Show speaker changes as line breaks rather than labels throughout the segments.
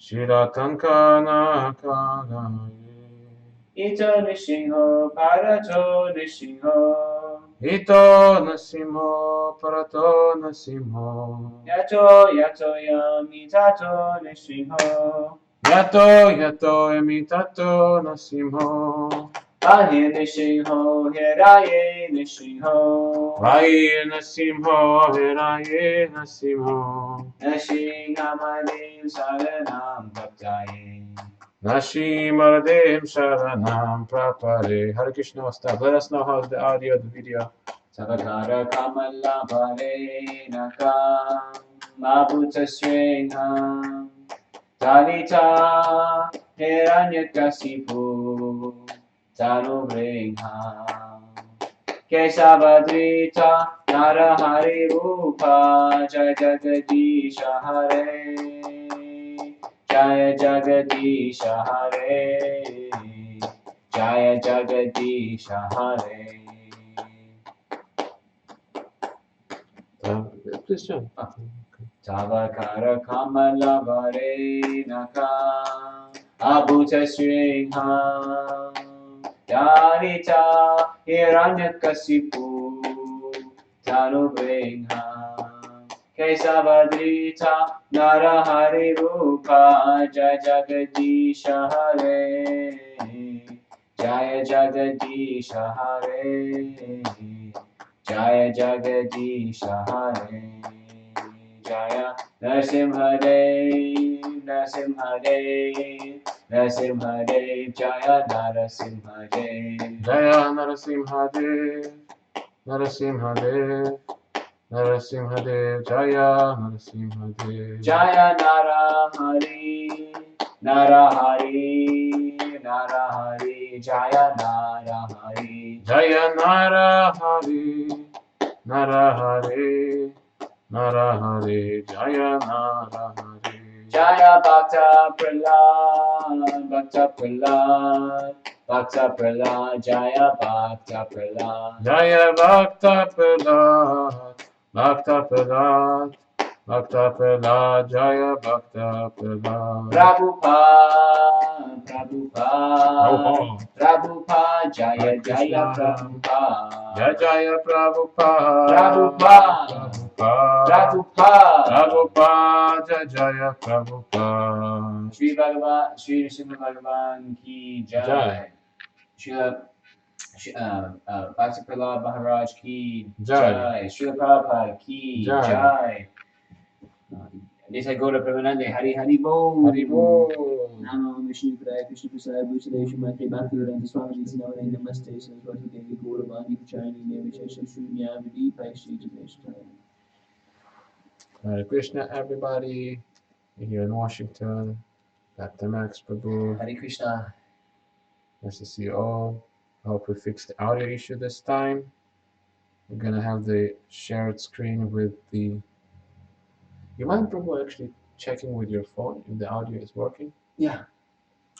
Shiratankana Kagaye.
Ito Nishinho Parato Nishinho.
Ito Nasimho Parato Nasimho.
Yato Yato Yamitato Nishinho.
Yato Yato Emitato Nasimho.
Ahir Nishinho Hiraye Nishinho.
Vaye Nasimho Hiraye Nasimho.
Nashingamadim Saranam Bhaktaye.
Nashimardev Sharanam Prapare. Hare Krishna Vasta. Let us know how's the audio, the video.
Savakara Kamala Pare Nakam Mabuta Sringham Talita Hiranyakasipu Tanuvringham Kesavadrita Narahari Rupa Jaya Jagadisha Hare Jaya Jagadisha Hare Jaya Jagadisha Hare.
Please join.
Tavakara Kamala Varenaka Abhuta Sringham Darita Hiranyakasipu Tanuvringham Kesavadrita Narahari Rupa Jaya Jagadisha Hare Jaya Jagadisha Hare Jaya Jagadisha Hare Jaya Narasimhadev Narasimhadev Narasimhadev Jaya Narasimhadev
Jaya Narasimhadev Narasimhadev Narasimhadev Jaya Narasimhadev
Jaya Narahari Narahari Narahari Jaya Narahari
Jaya Narahari Narahari Narahari Jaya Narahari
Jaya Bhakta Prahlad Bhakta Prahlad Bhakta Prahlad Jaya Bhakta Prahlad
Jaya Bhakta Prahlad Bhakta Prahlad Bhakta Prahlad Jaya Bhakta Prahlad
Prabhupada Prabhupada
Prabhupada
Prabhupada Jaya
Hare
Jaya
Krishna
Prabhupada
Jaya Jaya Prabhupada
Prabhupada
Prabhupada
Prabhupada
Prabhupada Jaya Jaya Prabhupada
Shri Bhagavad Shri Srimad Bhagavan ki
Jai.
Jai Srila Bhakti Prahlad Maharaj ki
Jai.
Jai Srila Prabhupada ki
Jai.
Jai Desai Gaura Premanande Hari Hari Bol
Hari Bol.
Namo Vishnu Padaya Krishna Prasad Bhusade Shumate Bhaktivedanta Swami Namaste Namaste Saraswati Devi Gauravani Prachayani Nirvishesha Shunya Vidi Paishri Jiveshwara.
Hare Krishna, everybody. We're here in Washington. Dr. Max Prabhu.
Hare Krishna.
Nice to see you all. I hope we fixed the audio issue this time. We're gonna have the shared screen with the. You mind, Prabhu, actually checking with your phone if the audio is working?
Yeah.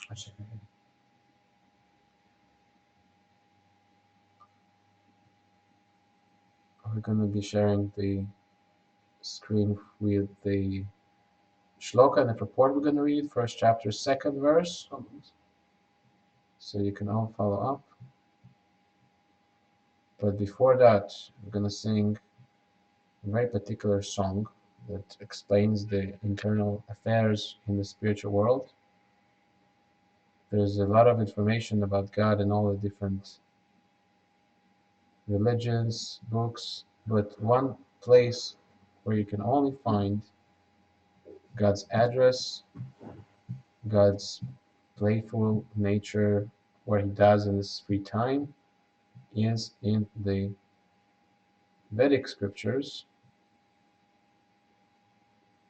I'll check it. We're gonna be sharing the screen with the shloka and the purport we're gonna read, first chapter, second verse. So you can all follow up. But before that, we're gonna sing a very particular song that explains the internal affairs in the spiritual world. There's a lot of information about God in all the different religions, books, but one place where you can only find God's address, God's playful nature, what he does in his free time, is in the Vedic scriptures.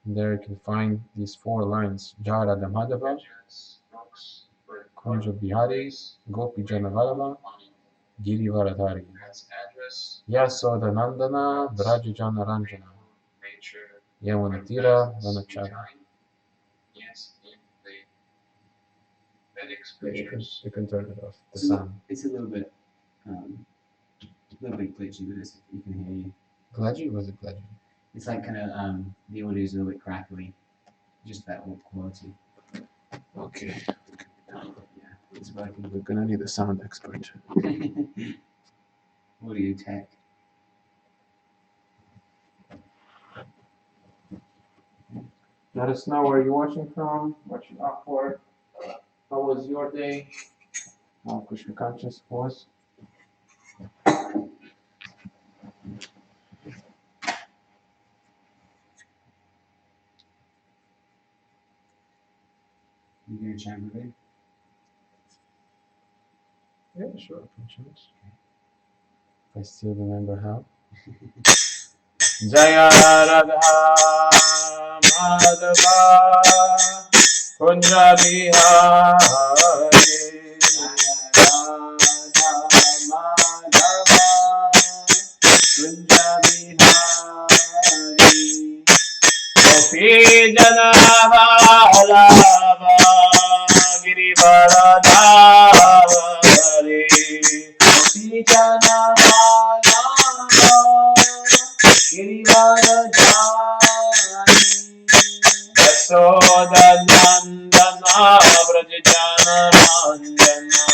There you can find these 4 lines: Jara Madhava, Kunja Bihari, Gopi Janavalava, Giri Varadhari, Yasoda Nandana, Braja Jana Ranjana, Yamunatira, Vanachara. You can turn it off. The sound.
It's a little bit glitchy, but you can hear you.
Glitchy? Was it glitchy?
It's like kind of the audio is a little bit crackly, just that quality.
Okay. It's working. We're gonna need a sound expert.
Audio tech.
Let us know where you're watching from, what you're up for. How was your day? How Krishna conscious was.
You gonna chant with it?
Yeah, sure, I can chant. If I still remember how. Jaya Radha Madhava Kunja Bihari
Radha Madhava Kunja Bihari
Gopi Jana Vallabha Girivaradhari
Gopi Jana Vallabha Girivaradhari
Yasoda Nandana Vraj Jana Randana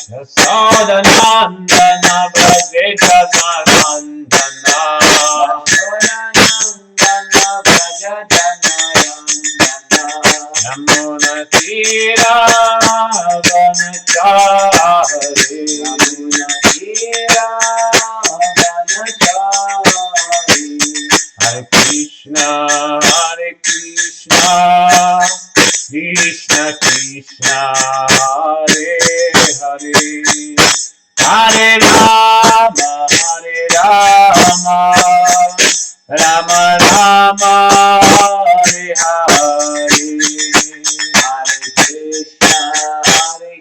Yasoda Nandana Vraj Jana Randana Yamuna Tira Vanachari Hare Krishna Krishna Krishna Hare Hare Hare Rama Rama Rama Hare Hare
Hare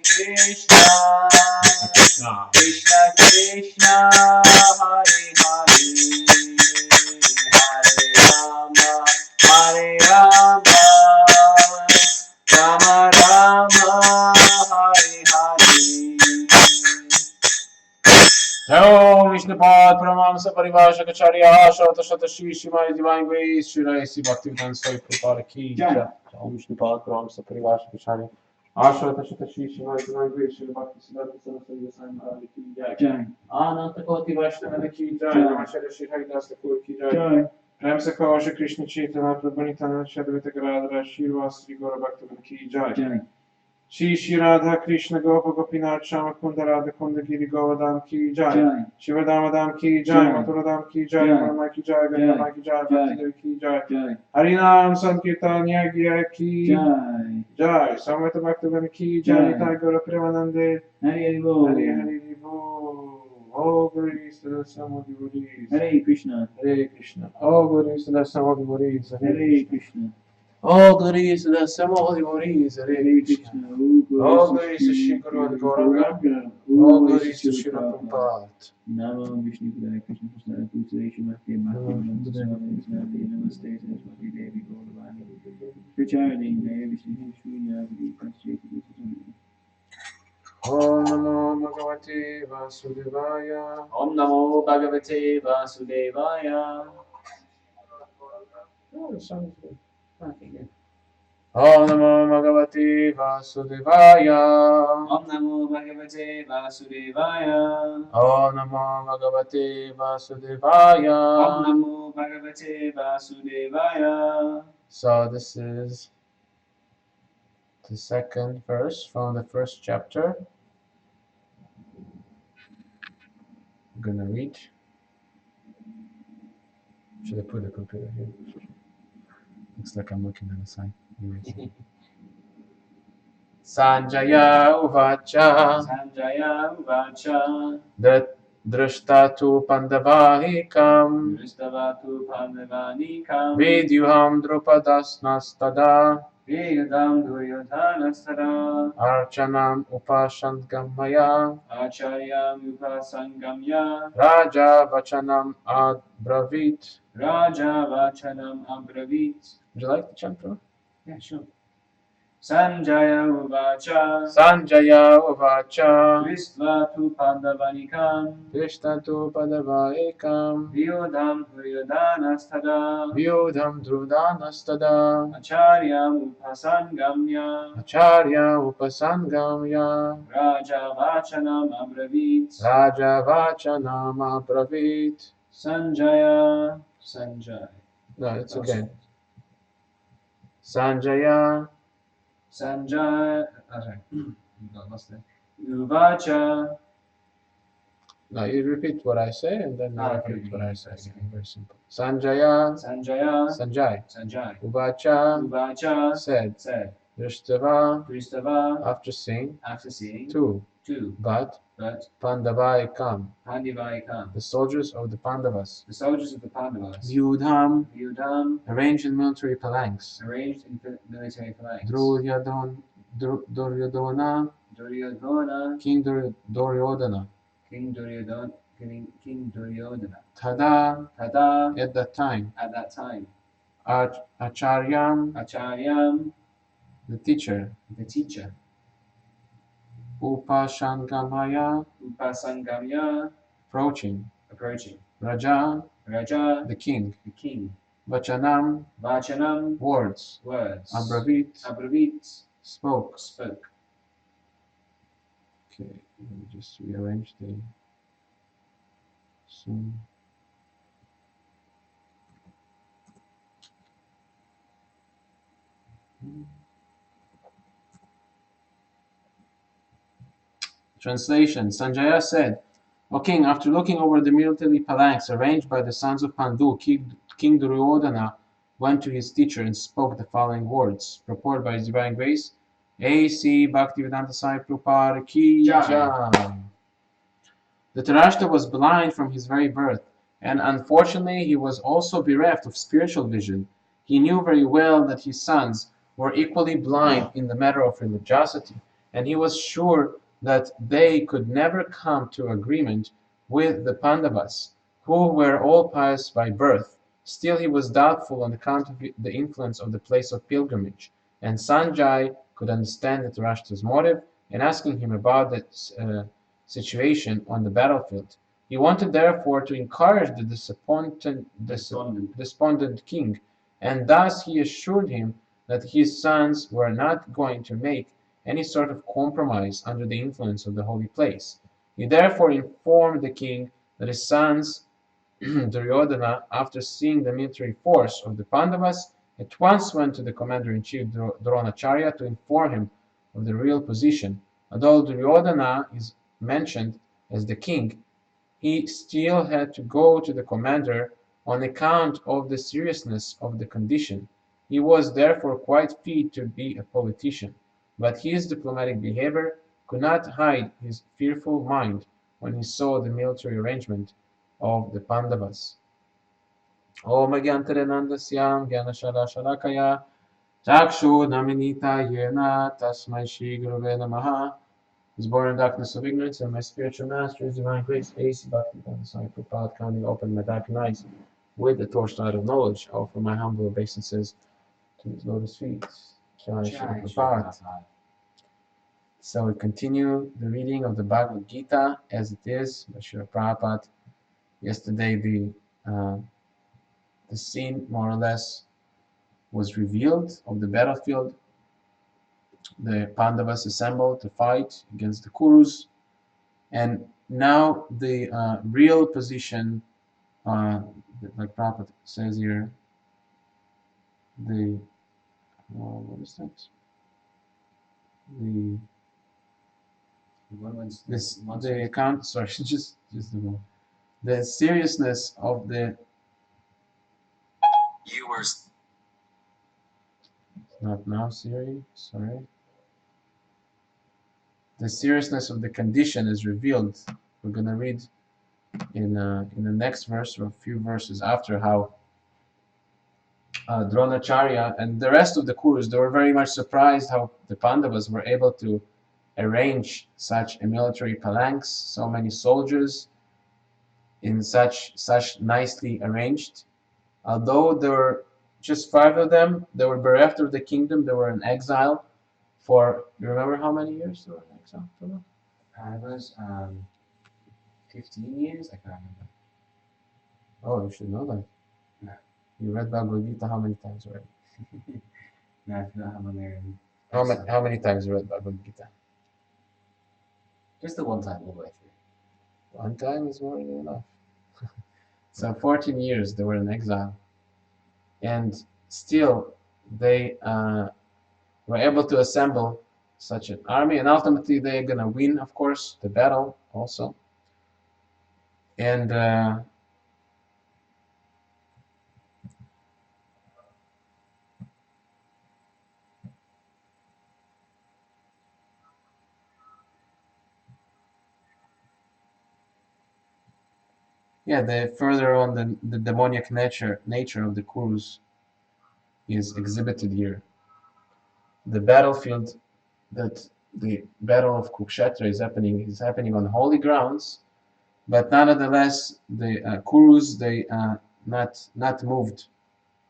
Krishna
Krishna
Krishna Krishna Hare Hare Hare Rama Rama Rama Hare Hare
Om Vishnupad Paramamsa Parivashakacharya Shota Shota Shri Shrimad Divine Grace Shri Raisi Bhaktivedanta Swami Prabhupada Ki Jai. Om Vishnupad Paramamsa Parivashakacharya Shota Shota Shri Shrimad Divine Grace Shri Bhaktivedanta Swami Swami Prabhupada Ki Jai. Ananta Koti Vaishnava Ki Jai. Namacharya Shri Haridas Thakur Ki Jai. Prem se kho Shri Krishna Chaitanya Prabhu Nityananda Shri Advaita Gadadhara Shri Vasri Gaura Bhaktivedanta Ki Jai. Shri Shri Radha Krishna Gopa Gopinath Shama Kunda Radha Kunda Giri Govardhan Ki Jai. Shiva Dhamadam Ki Jai. Mathura Dham Ki Jai. Marma Ki Jai. Gangama Ki Jai. Bhakti Ki Jai. Harinam Sankirtan Yagya Ki Jai. Samveta Bhaktivedanta Ki Jai. Nitai Gaura Premanande
Hare Bol.
Hare Hare Bol. All glories to the Son of Devotees.
Hare Krishna
Hare Krishna. All glories to the Son of Devotees.
Hare Krishna
All glories to the Son of Devotees. Hare
Hare
Krishna.
Krishna
All glories to Shri Guru and Gauranga. All glories to Shri Prabhupada.
Namo Vishnu Padaya Krishna Krishna Putare Shrimati Bhakti Swami Namaste Saraswati Devi Gauravani Pracharani Jaya Vishnu Shunya Vidi Pascheti
Om Namo Bhagavate Vasudevaya.
Om Namo Bhagavate Vasudevaya.
Oh, it sounds good. Om Namo Bhagavate Vasudevaya.
Om Namo Bhagavate Vasudevaya.
Om Namo Bhagavate Vasudevaya.
Om Namo Bhagavate Vasudevaya.
So this is the second verse from the first chapter. I'm gonna read. Should I put the computer here? Looks like I'm looking at the sign. Sanjaya Uvacha
Sanjaya Uvacha
Drashta tu Pandavahikam
Vristavatu Pandavanikam
Vidyuham Drupadasnastada
Vedam Duryodhanasara
Archanam Upashantgamaya
Acharya Upasangamya
Raja Vachanam Abravit.
Raja Vachanam Abravit.
Would you like the chant, bro?
Yeah, sure. Sanjaya Uvacha
Sanjaya Uvacha
Drisva tu Pandavanikam
Krishnatu Padava Ekam
Vyodham Duryodhanastada
Vyudham Drudanastada
Acharyam Upasangamya
Acharya Upasangamya
Raja Vachanam Abravit
Raja Vachanam Abravit.
Sanjaya Sanjay.
No, it's okay. Sanjaya.
Sanjay. Sorry. Lost it. Uvacha.
No, you repeat what I say and then you
Okay,
repeat what I say.
okay.
Very simple. Sanjaya.
Sanjaya.
Sanjay.
Sanjay.
Uvacha.
Uvacha
Said.
said.
Drishtava.
Dristava
After seeing.
two.
But Pandavai come.
Pandavai
The soldiers of the Pandavas.
The soldiers of the Pandavas.
Vyudham.
Vyudham.
Arranged in military phalanx.
Arranged in military phalanx.
Duryodhana.
Duryodhana.
King Duryodhana.
King Duryodhana.
Tada.
Tada.
At that time.
Acharyam.
The teacher. Upashangamaya. Approaching. Raja. The king. Vachanam. Words. Abravit. Spoke. Okay, let me just rearrange the Zoom. Translation. Sanjaya said, O king, after looking over the military phalanx arranged by the sons of Pandu, King Duryodhana went to his teacher and spoke the following words, purported by His Divine Grace, A.C. Bhaktivedanta Sai Prabhupada Ki Jai. The Dhritarashtra was blind from his very birth, and unfortunately he was also bereft of spiritual vision. He knew very well that his sons were equally blind in the matter of religiosity, and he was sure that they could never come to agreement with the Pandavas, who were all pious by birth. Still he was doubtful on account of the influence of the place of pilgrimage, and Sanjay could understand the Dhritarashtra's motive in asking him about that situation on the battlefield. He wanted therefore to encourage the despondent king, and thus he assured him that his sons were not going to make any sort of compromise under the influence of the holy place. He therefore informed the king that his sons, Duryodhana, after seeing the military force of the Pandavas, at once went to the commander-in-chief Dronacharya to inform him of the real position. Although Duryodhana is mentioned as the king, he still had to go to the commander on account of the seriousness of the condition. He was therefore quite fit to be a politician, but his diplomatic behavior could not hide his fearful mind when he saw the military arrangement of the Pandavas. Om Gyantarenandasyam Gyanashalakaya Chakshu Naminita Yena Tasmai Shri Guruve Namaha. Was born in darkness of ignorance, and my spiritual master is Divine Grace, A.C. Bhaktivedanta Swami Prabhupada, kindly opened my darkened eyes with the torchlight of knowledge. I offer my humble obeisances to his lotus feet. Jai Shri Prabhupada. So we continue the reading of the Bhagavad Gita as it is by Srila Prabhupada. Yesterday the scene more or less was revealed of the battlefield. The Pandavas assembled to fight against the Kurus, and now the real position, like Prabhupada says here, the what is that? The account. Sorry, just the seriousness of the. Not now, Siri. Sorry. The seriousness of the condition is revealed. We're gonna read in the next verse or a few verses after how Dronacharya and the rest of the Kurus, they were very much surprised how the Pandavas were able to arrange such a military phalanx, so many soldiers in such nicely arranged. Although there were just 5 of them, they were bereft of the kingdom, they were in exile. For, you remember how many years they were in exile?
I was 15 years. I can't remember.
Oh, you should know that.
No.
You read Bhagavad Gita how many times already?
No, I forgot how long they were in
How many times you read Bhagavad Gita?
Just the one time all the way through.
One time is more than enough. So 14 years they were in exile, and still they were able to assemble such an army, and ultimately they're gonna win, of course, the battle also. And yeah, the further on the demoniac nature of the Kurus is exhibited here. The battlefield that the battle of Kurukshetra is happening on holy grounds, but nonetheless the Kurus they not moved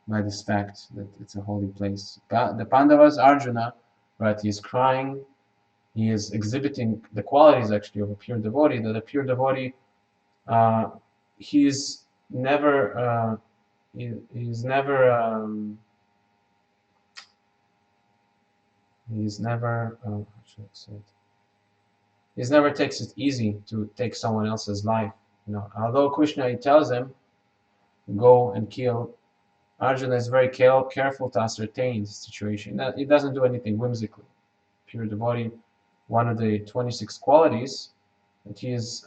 by this fact that it's a holy place. The Pandavas, Arjuna, right, he is crying, he is exhibiting the qualities actually of a pure devotee. That a pure devotee, uh, he's never he's never how should I say it? He's never takes it easy to take someone else's life. Although Krishna he tells him go and kill, Arjuna is very careful to ascertain the situation. He doesn't do anything whimsically. Pure devotee, one of the 26 qualities that he's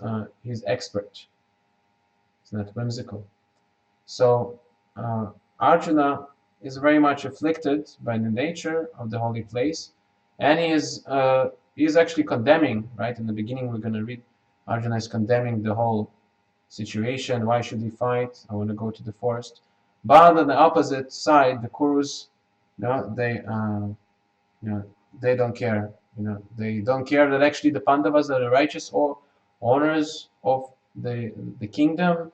expert. It's not whimsical. So Arjuna is very much afflicted by the nature of the holy place, and he is actually condemning. Right in the beginning, we're going to read Arjuna is condemning the whole situation. Why should he fight? I want to go to the forest. But on the opposite side, the Kurus, you know, they don't care. They don't care that actually the Pandavas are the righteous or owners of the kingdom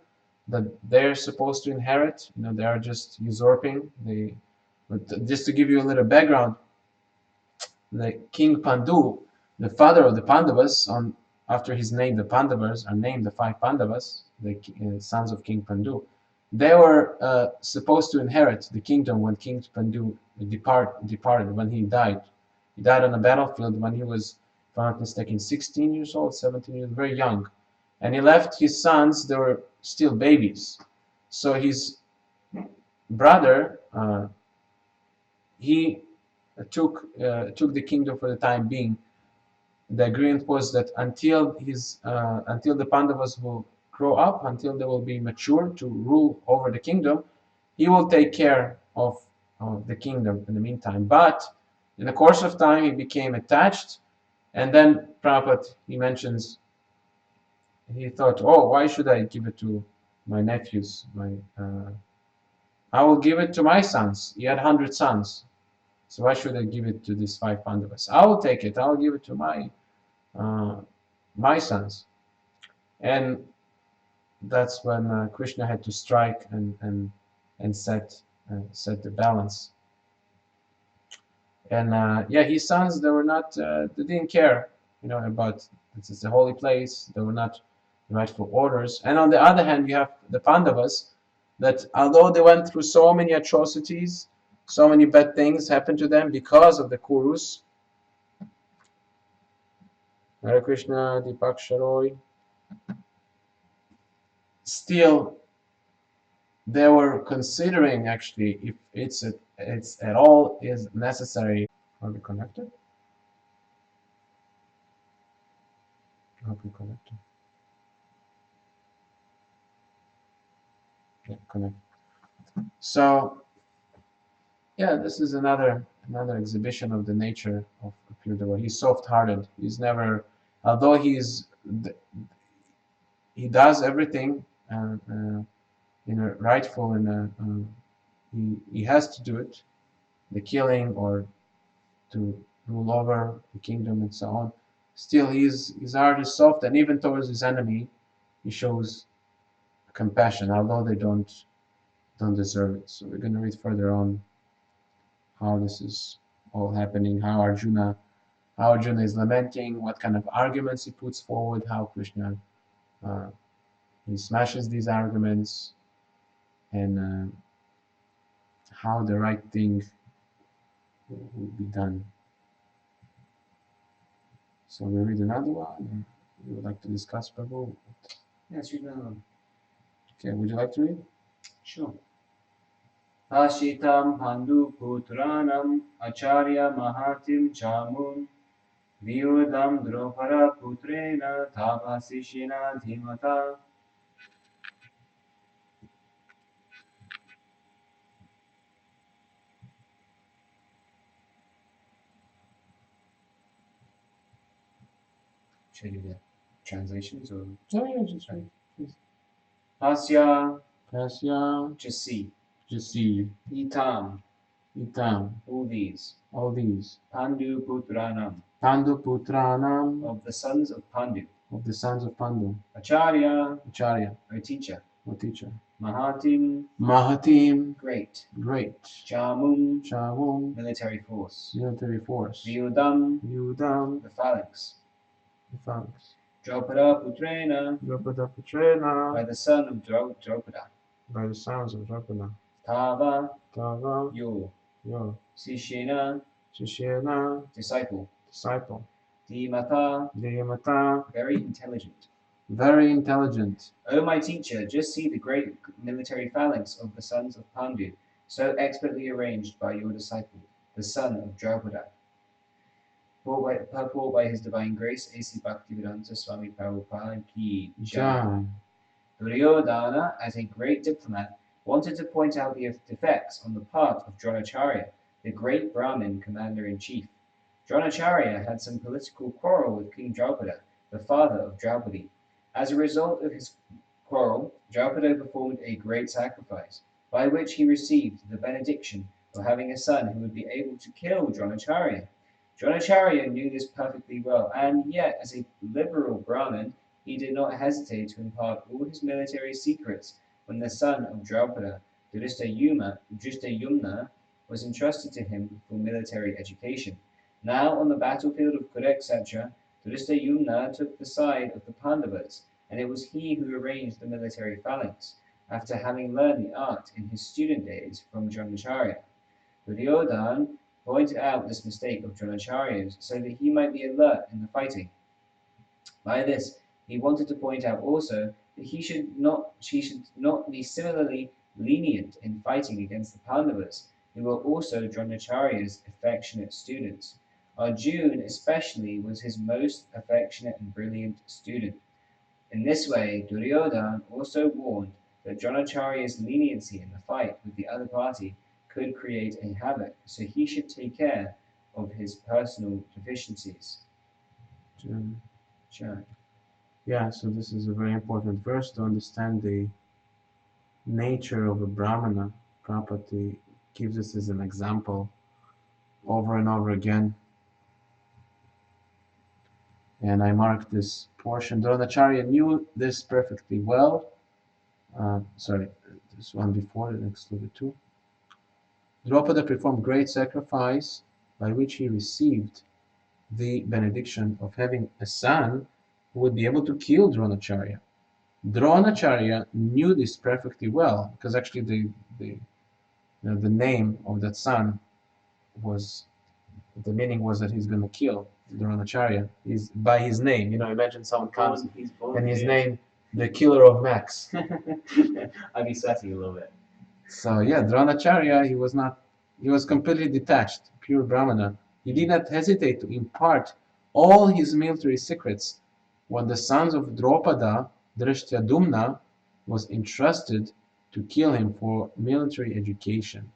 that they're supposed to inherit. They are just usurping. But just to give you a little background, the King Pandu, the father of the Pandavas, after his name, the Pandavas are named the five Pandavas, the sons of King Pandu. They were supposed to inherit the kingdom when King Pandu departed, when he died. He died on a battlefield when he was, if I'm not mistaken, 16 years old, 17 years, very young. And he left his sons, they were still babies. So his brother, he took the kingdom for the time being. The agreement was that until the Pandavas will grow up, until they will be mature to rule over the kingdom, he will take care of the kingdom in the meantime. But in the course of time, he became attached, and then Prabhupada he mentions he thought, oh, why should I give it to my nephews? I will give it to my sons. He had 100 sons. So why should I give it to these five Pandavas? I will take it. I will give it to my sons. And that's when Krishna had to strike and set the balance. And yeah, his sons they were not they didn't care, about this is a holy place. They were not rightful orders. And on the other hand, you have the Pandavas that although they went through so many atrocities, so many bad things happened to them because of the Kurus. Hare Krishna, Deepak Sharoy. Still, they were considering actually if it's at all is necessary. Are we connected? Are we connected? Yeah, connect. So yeah, this is another exhibition of the nature of pure devotee. He's soft-hearted. He's never, although he does everything rightful and he has to do it, the killing or to rule over the kingdom and so on. Still, his heart is soft, and even towards his enemy, he shows compassion, although they don't deserve it. So we're going to read further on how this is all happening, how Arjuna is lamenting, what kind of arguments he puts forward, how Krishna he smashes these arguments, and how the right thing would be done. So we read another one, or you would like to discuss, Prabhu?
Yes, read another one.
Okay, would you like to read?
Sure. Ashitam Pandu Putranam Acharya Mahatim Chamun Vyudam Dropara Putrena Tavasishina Dhimata. Should I do the translations or?
Yeah, just read.
Pasya,
Pasya,
just see.
Itam,
All these.
Pandu
Putranam,
Putranam,
of the sons of Pandu.
Acharya,
Our teacher.
teacher.
Mahatim, great.
Chamum,
Military force.
Yudam,
The phalanx.
Drupada
Putrena,
Putrena,
by the son of Dropada.
by the sons of Drupada.
Tava,
your
Sishena, disciple.
Dhyamata,
Very intelligent.
very
O my teacher, just see the great military phalanx of the sons of Pandu, so expertly arranged by your disciple, the son of Draupada. Purport by His Divine Grace, A.C. Bhaktivedanta Swami Prabhupada Ki Jai. Duryodhana, as a great diplomat, wanted to point out the defects on the part of Dronacharya, the great Brahmin commander-in-chief. Dronacharya had some political quarrel with King Draupada, the father of Draupadi. As a result of his quarrel, Draupada performed a great sacrifice, by which he received the benediction of having a son who would be able to kill Dronacharya. Dronacharya knew this perfectly well, and yet, as a liberal Brahmin, he did not hesitate to impart all his military secrets when the son of Draupada, Drishtadyumna, was entrusted to him for military education. Now, on the battlefield of Kurukshetra, Drishtadyumna took the side of the Pandavas, and it was he who arranged the military phalanx, after having learned the art in his student days from Dronacharya. Duryodhana pointed out this mistake of Dronacharya's so that he might be alert in the fighting. By this, he wanted to point out also that he should not be similarly lenient in fighting against the Pandavas, who were also Dronacharya's affectionate students. Arjuna especially was his most affectionate and brilliant student. In this way, Duryodhana also warned that Dronacharya's leniency in the fight with the other party could create a havoc, so he should take care of his personal deficiencies. Sure.
Yeah, so this is a very important verse to understand the nature of a Brahmana. Prabhupada gives us as an example over and over again. And I marked this portion. Dronacharya knew this perfectly well. This one before, the next little bit too. Draupada performed great sacrifice by which he received the benediction of having a son who would be able to kill Dronacharya. Dronacharya knew this perfectly well because actually the name of that son was, the meaning was that he's going to kill Dronacharya. He's by his name. Imagine someone comes and his name, the killer of Max.
I'd be sweating a little bit.
So yeah, Dronacharya, he was completely detached, pure Brahmana. He did not hesitate to impart all his military secrets when the sons of Drupada, Drishtadyumna, was entrusted to kill him for military education.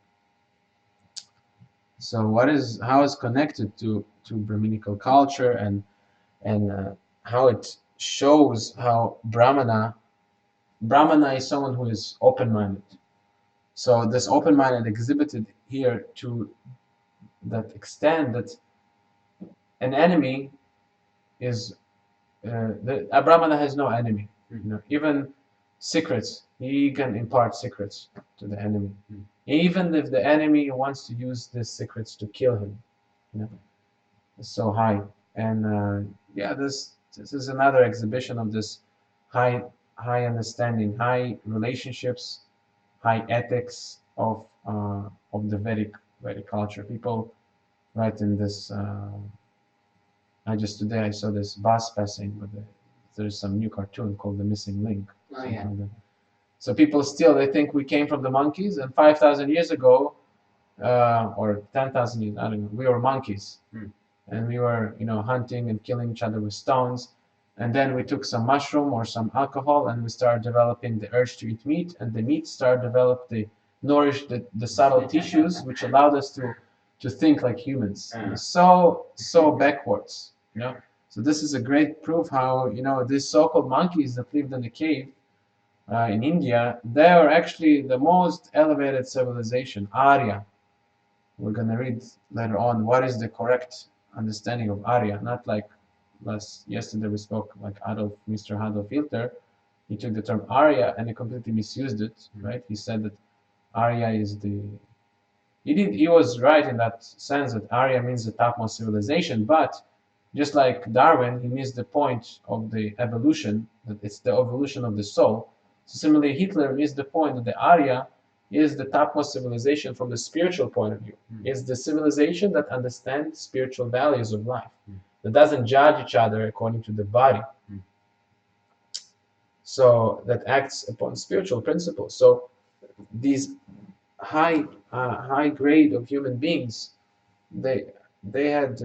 So how is connected to Brahminical culture and how it shows how Brahmana is someone who is open-minded. So this open-minded exhibited here to that extent that an enemy is a Brahmana has no enemy. Even secrets, he can impart secrets to the enemy. Even if the enemy wants to use these secrets to kill him, You know, it's so high. And yeah, this is another exhibition of this high understanding, high relationships, high ethics of the Vedic culture. People write in this. I just today I saw this bus passing with there's some new cartoon called The Missing Link.
Oh yeah.
Like that. So people still they think we came from the monkeys, and 5,000 years ago, or 10,000 years, I don't know, we were monkeys, and we were hunting and killing each other with stones, and then we took some mushroom or some alcohol, and we started developing the urge to eat meat, and the meat started develop nourish the subtle tissues, which allowed us to think like humans. So backwards, So this is a great proof how these so-called monkeys that lived in the cave in India, they are actually the most elevated civilization, Arya. We're gonna read later on what is the correct understanding of Arya, not like yesterday we spoke like Mr. Adolf Hitler. He took the term Arya and he completely misused it, right? He said that Arya is he was right in that sense that Arya means the topmost civilization, but just like Darwin, he missed the point of the evolution, that it's the evolution of the soul. So similarly, Hitler missed the point that the Arya is the topmost civilization from the spiritual point of view. It's the civilization that understands spiritual values of life, that doesn't judge each other according to the body. So that acts upon spiritual principles. So these high grade of human beings, they had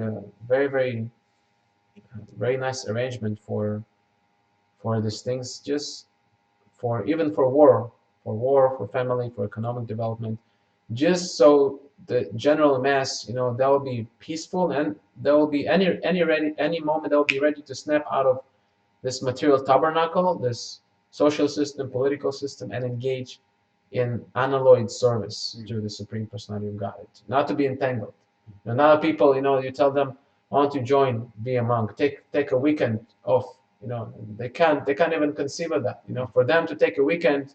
very nice arrangement for these things, just even for war, for family, for economic development, just so the general mass, they will be peaceful, and there will be any moment they will be ready to snap out of this material tabernacle, this social system, political system, and engage in unalloyed service to the Supreme Personality of Godhead, not to be entangled. And other people, you tell them, "I want to join, be a monk, take a weekend off." They can't even conceive of that. For them to take a weekend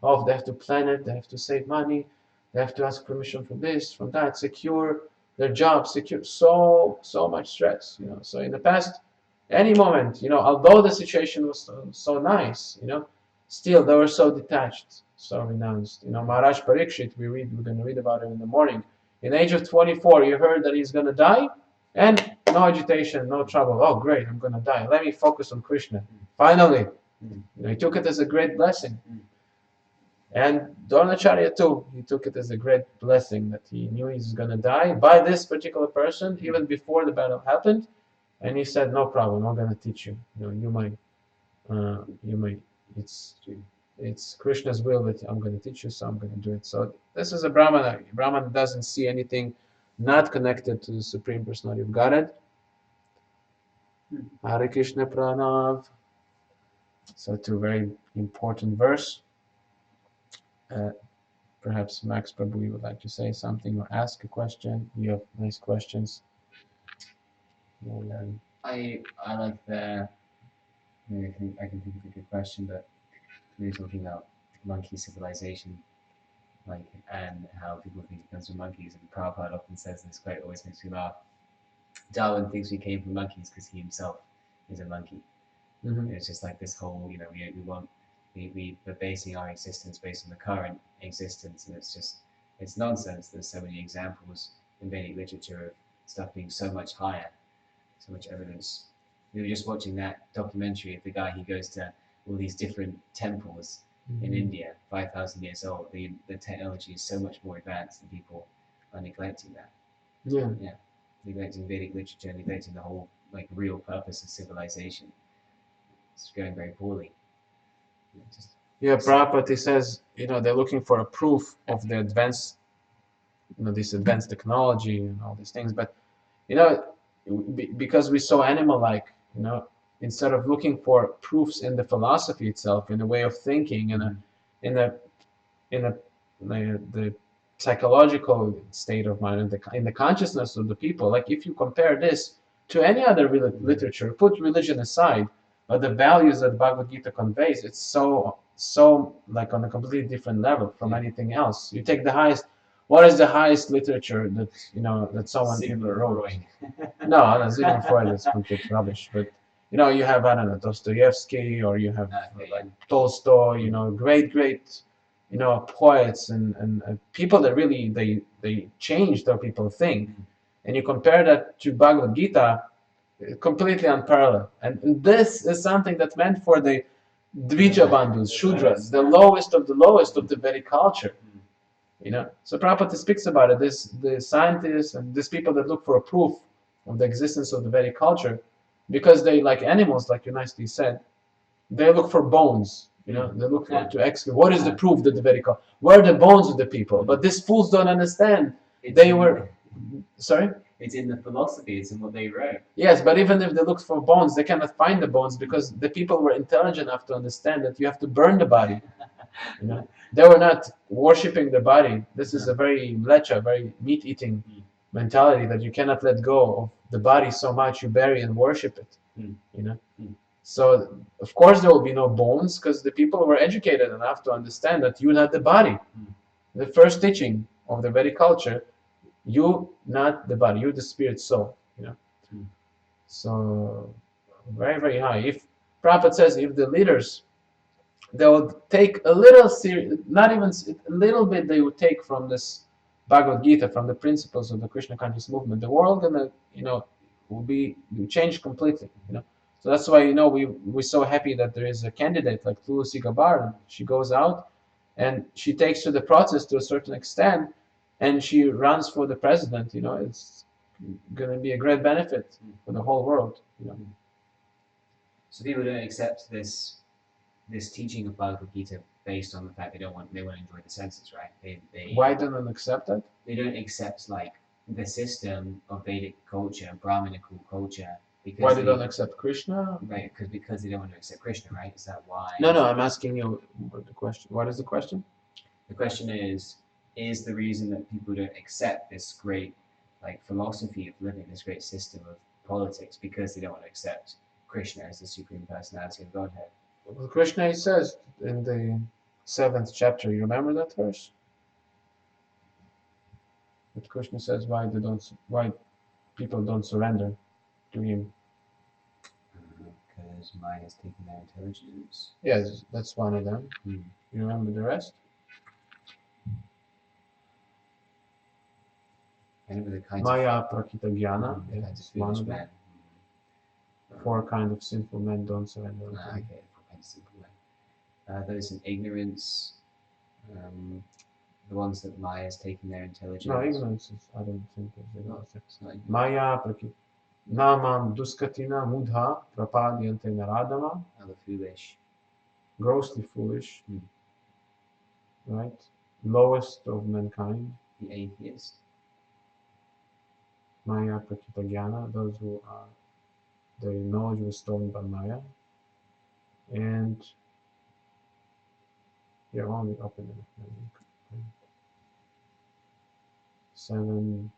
off, they have to plan it, they have to save money, they have to ask permission from this, from that, secure their job, secure so much stress. So in the past, any moment, although the situation was so nice, still they were so detached, so renounced. Maharaj Parikshit, we're going to read about him in the morning. In the age of 24, you heard that he's going to die, and no agitation, no trouble. Oh, great, I'm going to die. Let me focus on Krishna. Finally, he took it as a great blessing. And Dronacharya too, he took it as a great blessing that he knew he was going to die by this particular person, even before the battle happened. And he said, "No problem, I'm going to teach you. You might. It's Krishna's will that I'm going to teach you, so I'm going to do it." So this is a Brahmana. Brahmana doesn't see anything not connected to the Supreme Personality of Godhead. Hare Krishna Pranav. So to a very important verse. Perhaps Max Prabhu, you would like to say something or ask a question. You have nice questions.
I like I can think of a good question, but we were talking about monkey civilization, and how people think it comes from monkeys. And Prabhupada often says this quote, always makes me laugh. Darwin thinks we came from monkeys because he himself is a monkey. It's just like this whole, we're basing our existence based on the current existence, and it's nonsense. There's so many examples in Vedic literature of stuff being so much higher, so much evidence. We were just watching that documentary of the guy who goes to all these different temples in India, 5,000 years old. The technology is so much more advanced, and people are neglecting that.
Yeah.
Neglecting Vedic literature, neglecting the whole real purpose of civilization. It's going very poorly.
Prabhupada says, they're looking for a proof of the advanced, this advanced technology and all these things. But, because we're so animal-like, instead of looking for proofs in the philosophy itself, in a way of thinking, in the psychological state of mind, in the consciousness of the people. Like if you compare this to any other literature, put religion aside, but the values that Bhagavad Gita conveys, it's so like on a completely different level from anything else. You take the highest, what is the highest literature that that someone
Sigmund
ever wrote?
Freud.
No, no, Sigmund Freud is complete rubbish. But you have, I don't know, Dostoevsky, or you have
Okay,
like
yeah.
Tolstoy. Great, poets and people that really they changed how people think. And you compare that to Bhagavad Gita, completely unparalleled. And this is something that's meant for the Dvija Bandhus, Shudras, the lowest of the Vedic culture. So Prabhupada speaks about it. The scientists and these people that look for a proof of the existence of the Vedic culture, because they, like animals, like you nicely said, they look for bones. They look for to excavate. What is the proof that the Vedic culture? Where are the bones of the people? But these fools don't understand. They were, sorry.
It's in the philosophy. It's in what they wrote.
Yes, but even if they look for bones, they cannot find the bones because the people were intelligent enough to understand that you have to burn the body. They were not worshipping the body. This is a very lecha, very meat-eating mentality that you cannot let go of the body so much you bury and worship it. So of course there will be no bones because the people were educated enough to understand that you're not the body. The first teaching of the Vedic culture, you not the body, you're the spirit soul. So very, very high. If Prabhupada says if the leaders, they would take a little not even a little bit, they would take from this Bhagavad Gita, from the principles of the Krishna conscious movement, the world gonna will change completely. So that's why we're so happy that there is a candidate like Tulsi Gabbard. She goes out and she takes to the process to a certain extent, and she runs for the president. It's gonna be a great benefit for the whole world.
So people don't accept this teaching of Bhagavad Gita based on the fact they want to enjoy the senses, right?
Why don't they accept that?
They don't accept like the system of Vedic culture, Brahminical culture, because
why they don't accept Krishna?
Right, because they don't want to accept Krishna, right? Is that why?
No, I'm asking you the question. What is the question?
The question is the reason that people don't accept this great philosophy of living, this great system of politics, because they don't want to accept Krishna as the supreme personality of Godhead?
Well, Krishna, he says in the 7th chapter, you remember that verse? That Krishna says why people don't surrender to him.
Because Maya has taken their intelligence.
Yes, that's one of them. You remember the rest?
And with the
Maya Prakita Jnana is one of them.
men.
4 kinds of sinful men don't surrender.
Okay, 4 kinds of sinful men. Those in ignorance, the ones that Maya has taken their intelligence.
No, ignorance is, I don't think there's ignorance.
It's not
Maya Prakita. Namam Duskatina Mudha Prapadyante Naradama.
the foolish.
Grossly foolish. Right? Lowest of mankind.
The atheist.
Maya Prakita Jnana, those who are, their knowledge was stolen by Maya. And you're only open it. 7.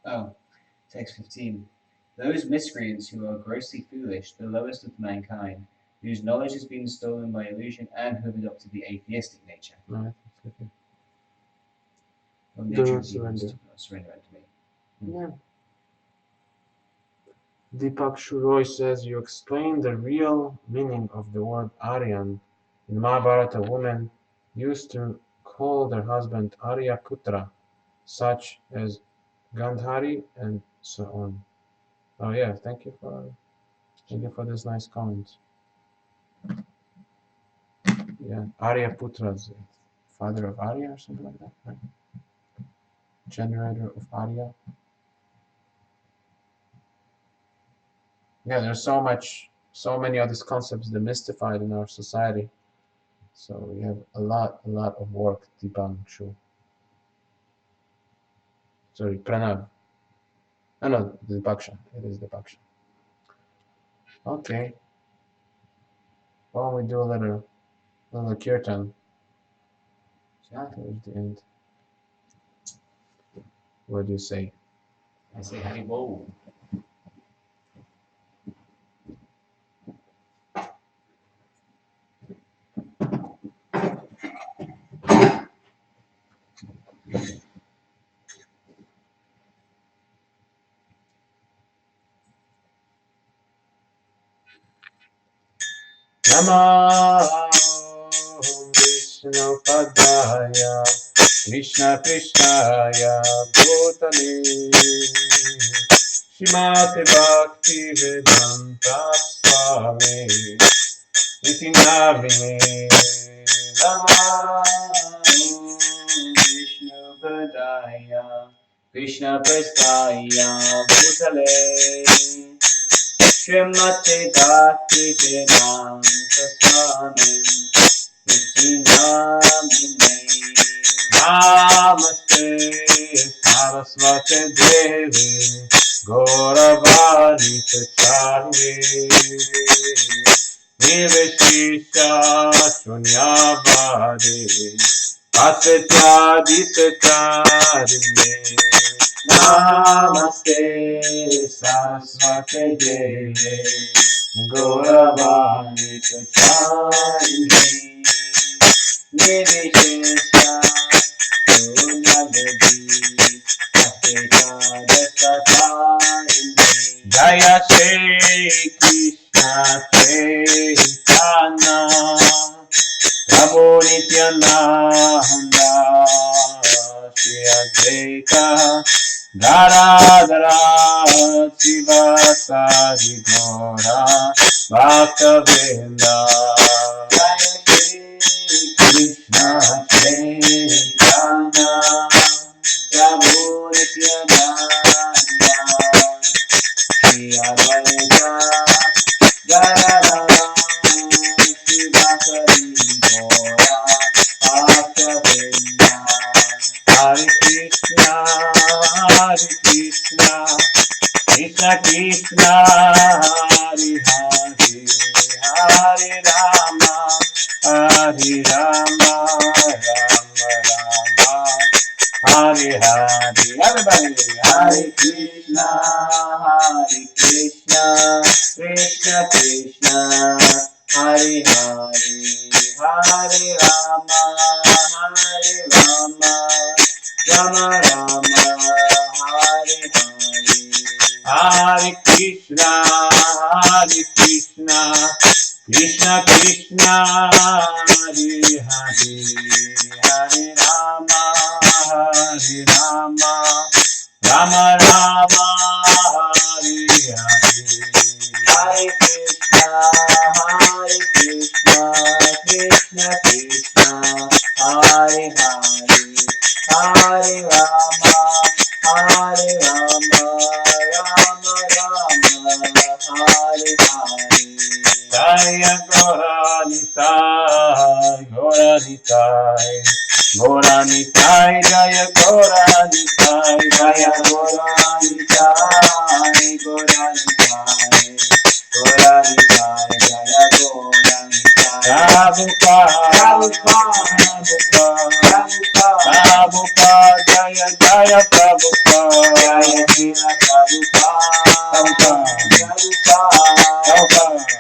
Oh, text 15. Those miscreants who are grossly foolish, the lowest of mankind, whose knowledge has been stolen by illusion and who have adopted the atheistic nature.
Right. Okay.
Of
Do
nature
not
of
surrender.
demons, do not surrender unto me.
Yeah. Deepak Shuroy says, you explain the real meaning of the word Aryan. In Mahabharata, women used to call their husband Arya Putra, such as Gandhari and so on. Oh yeah, thank you for this nice comment. Yeah, Arya Putra is the father of Arya or something like that, right? Generator of Arya. Yeah, there's so many of these concepts demystified in our society. So we have a lot of work, Dipanshu. Sorry, Pranav. No, Dipaksha. It is Dipaksha. Okay. Why don't we do a little kirtan towards the end? What do you say?
I say Hari Bol.
Namo Vishnu Padaya Krishna Krishnaya Bhutale Shrimati Bhakti Vedanta Swami Iti Navini Namo
Vishnu Padaya Krishna Prestaya Bhutale Srimati Bhakti Vedanta Swami Niti Namine
Namaste Saraswati Devi Gauravani Chachari Niveshisha Shunyavadi Asatya Disatari Namaste Saraswati Devi Gauravani Chachari
Nivishesha Sunagadi Aseta Dasatarini
Jaya Shri Krishna Chaitanya Prabhu Nityananda Shri Advaita Gadadhara Sivasari Gaura Bhaktavinda
Jaya Shri
Krishna Chaitanya
Prabhu Nityananda Shri Advaita Gadadhara Sivasari Gaura Bhaktavinda
Hare Krishna Krishna Krishna Hare Hare Hare Rama Hare Rama Rama Rama Hare Hare. Everybody,
Hare Krishna, Krishna Krishna, Hare Hare, Hare Rama, Rama Rama, Hare Hare.
Hare Krishna, Krishna Krishna, Hare Hare, Hare Rama, Rama Rama, Hare Hare.
Hare Krishna, Krishna Krishna, Hare Hare, Hare Rama, Rama Rama, Hare Hare.
Jaya Goranitai, Goranitai, Goranitai, Jaya Goranitai, Jaya
Goranitai, Goranitai, Goranitai, Jaya Goranitai.
Prabhupada, Prabhupada, Jaya Jaya Prabhupada,
Jaya Srila Prabhupada,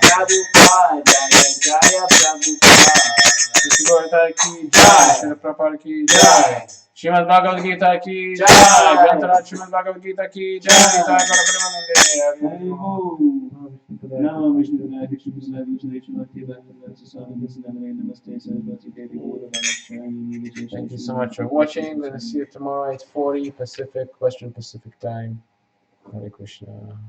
Prabhupada, Jaya Jaya Prabhupada.
Gita ki jai, Srila Prabhupada ki jai, Srimad Bhagavad Gita ki jai, Grantaraj Srimad Bhagavad Gita ki jai, Jai
Namo Vishnu Padaya Krishna Prasad Vishnu Shrimati Bhakti Swami Namaste Saraswati Devi Gauravani.
Thank you so much for watching. We're going to see you tomorrow at 8:40 Pacific, Western Pacific time. Hare Krishna.